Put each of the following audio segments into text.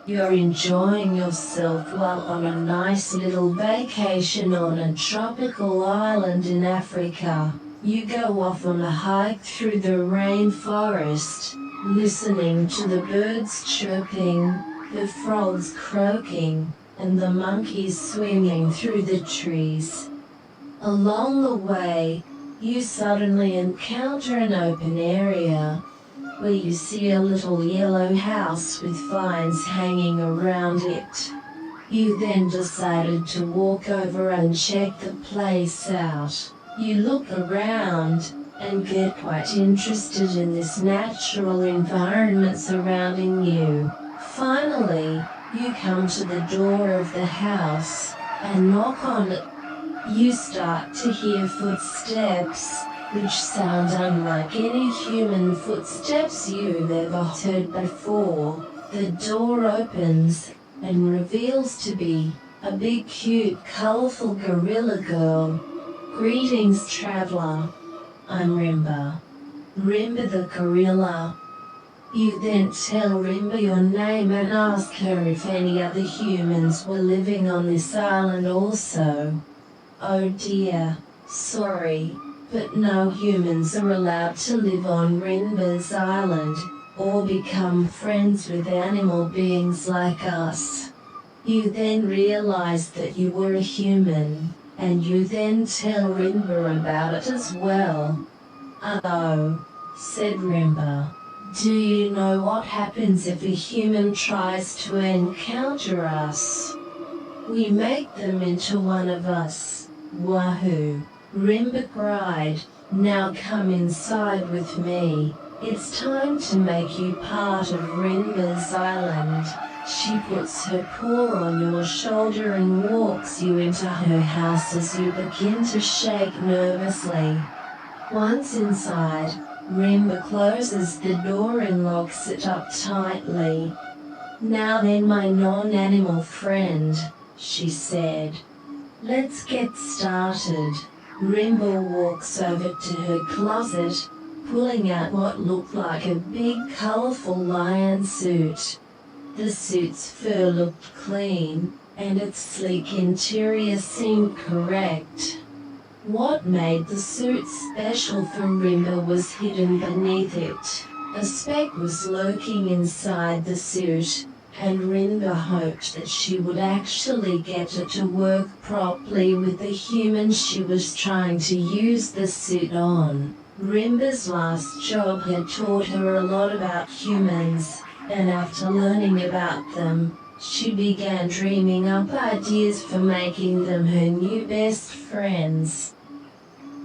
You're enjoying yourself while on a nice little vacation on a tropical island in Africa. You go off on a hike through the rainforest, listening to the birds chirping, the frogs croaking, and the monkeys swinging through the trees. Along the way, you suddenly encounter an open area, where you see a little yellow house with vines hanging around it. You then decided to walk over and check the place out. You look around and get quite interested in this natural environment surrounding you. Finally, you come to the door of the house and knock on it. You start to hear footsteps, which sound unlike any human footsteps you've ever heard before. The door opens and reveals to be a big, cute, colorful gorilla girl. Greetings, traveler. I'm Rimba. Rimba the gorilla. You then tell Rimba your name and ask her if any other humans were living on this island also. Oh dear, sorry, but no humans are allowed to live on Rimba's island, or become friends with animal beings like us. You then realize that you were a human, and you then tell Rimba about it as well. Oh, said Rimba. Do you know what happens if a human tries to encounter us? We make them into one of us. Wahoo! Rimba cried. Now come inside with me. It's time to make you part of Rimba's island. She puts her paw on your shoulder and walks you into her house as you begin to shake nervously. Once inside, Rimba closes the door and locks it up tightly. Now then, my non-animal friend, she said. Let's get started. Rimba walks over to her closet, pulling out what looked like a big colorful lion suit. The suit's fur looked clean, and its sleek interior seemed correct. What made the suit special for Rimba was hidden beneath it. A speck was lurking inside the suit, and Rimba hoped that she would actually get it to work properly with the human she was trying to use the suit on. Rimba's last job had taught her a lot about humans, and after learning about them, she began dreaming up ideas for making them her new best friends.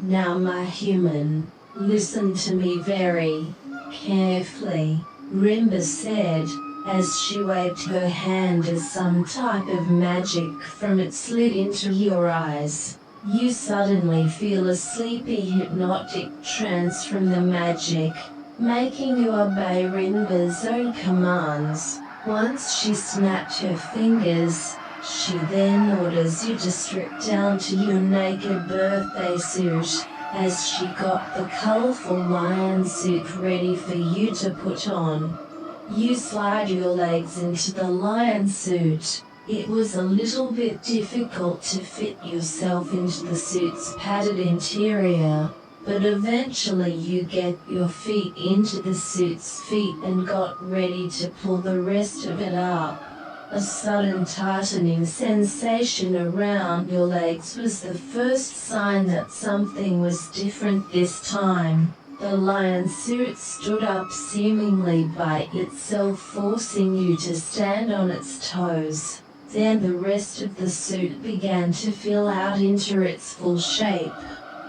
Now my human, listen to me very carefully, Rimba said, as she waved her hand as some type of magic from it slid into your eyes. You suddenly feel a sleepy hypnotic trance from the magic, making you obey Rimba's own commands. Once she snapped her fingers, she then orders you to strip down to your naked birthday suit, as she got the colorful lion suit ready for you to put on. You slide your legs into the lion suit. It was a little bit difficult to fit yourself into the suit's padded interior, but eventually you get your feet into the suit's feet and got ready to pull the rest of it up. A sudden tightening sensation around your legs was the first sign that something was different this time. The lion suit stood up seemingly by itself, forcing you to stand on its toes. Then the rest of the suit began to fill out into its full shape.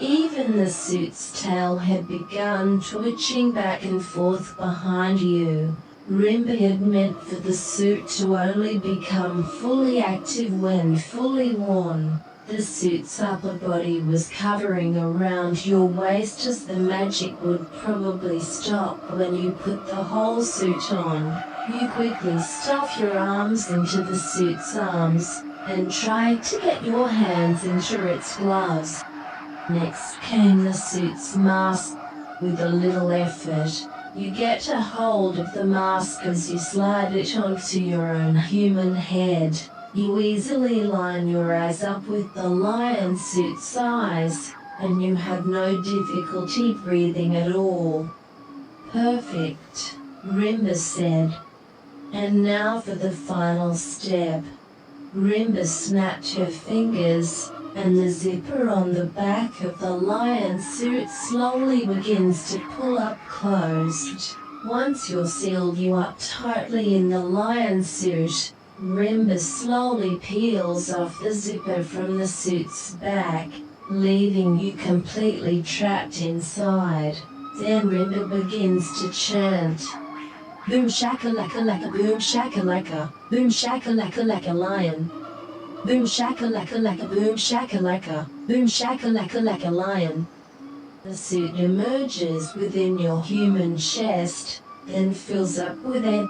Even the suit's tail had begun twitching back and forth behind you. Rimba had meant for the suit to only become fully active when fully worn. The suit's upper body was covering around your waist, as the magic would probably stop when you put the whole suit on. You quickly stuff your arms into the suit's arms, and try to get your hands into its gloves. Next came the suit's mask. With a little effort, You get a hold of the mask as you slide it onto your own human head. You easily line your eyes up with the lion suit's eyes, and you have no difficulty breathing at all. Perfect, Rimba said. And now for the final step. Rimba snapped her fingers, and the zipper on the back of the lion suit slowly begins to pull up closed. Once you're sealed you up tightly in the lion suit, Rimba slowly peels off the zipper from the suit's back, leaving you completely trapped inside. Then Rimba begins to chant. Boom shakalaka laka, boom shakalaka, boom shakalaka laka lion. Boom shakalaka laka, boom shakalaka, boom shakalaka laka lion. The suit emerges within your human chest, then fills up with air.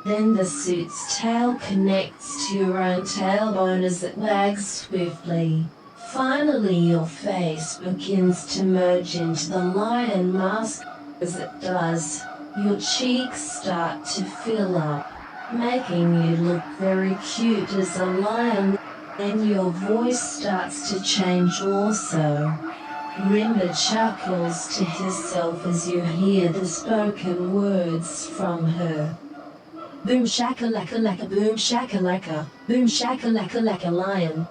Then the suit's tail connects to your own tailbone as it wags swiftly. Finally your face begins to merge into the lion mask. As it does, your cheeks start to fill up, making you look very cute as a lion. Then your voice starts to change also. Rimba chuckles to herself as you hear the spoken words from her. Boom shakalaka laka, boom shakalaka, boom shakalaka laka lion.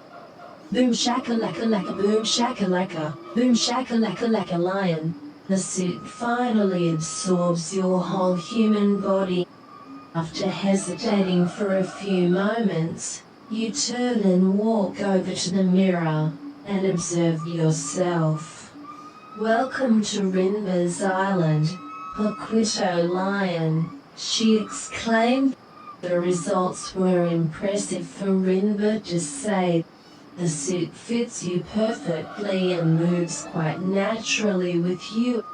Boom shakalaka laka, boom shakalaka, boom shakalaka laka lion. The suit finally absorbs your whole human body. After hesitating for a few moments, you turn and walk over to the mirror and observe yourself. Welcome to Rimba's Island, Paquito Lion, she exclaimed. The results were impressive for Rimba to say. The suit fits you perfectly and moves quite naturally with you.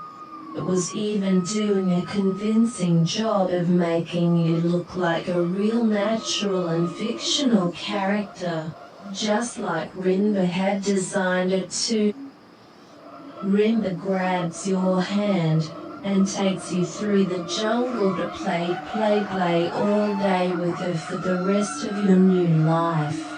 It was even doing a convincing job of making you look like a real natural and fictional character, just like Rimba had designed it to. Rimba grabs your hand and takes you through the jungle to play all day with her for the rest of your new life.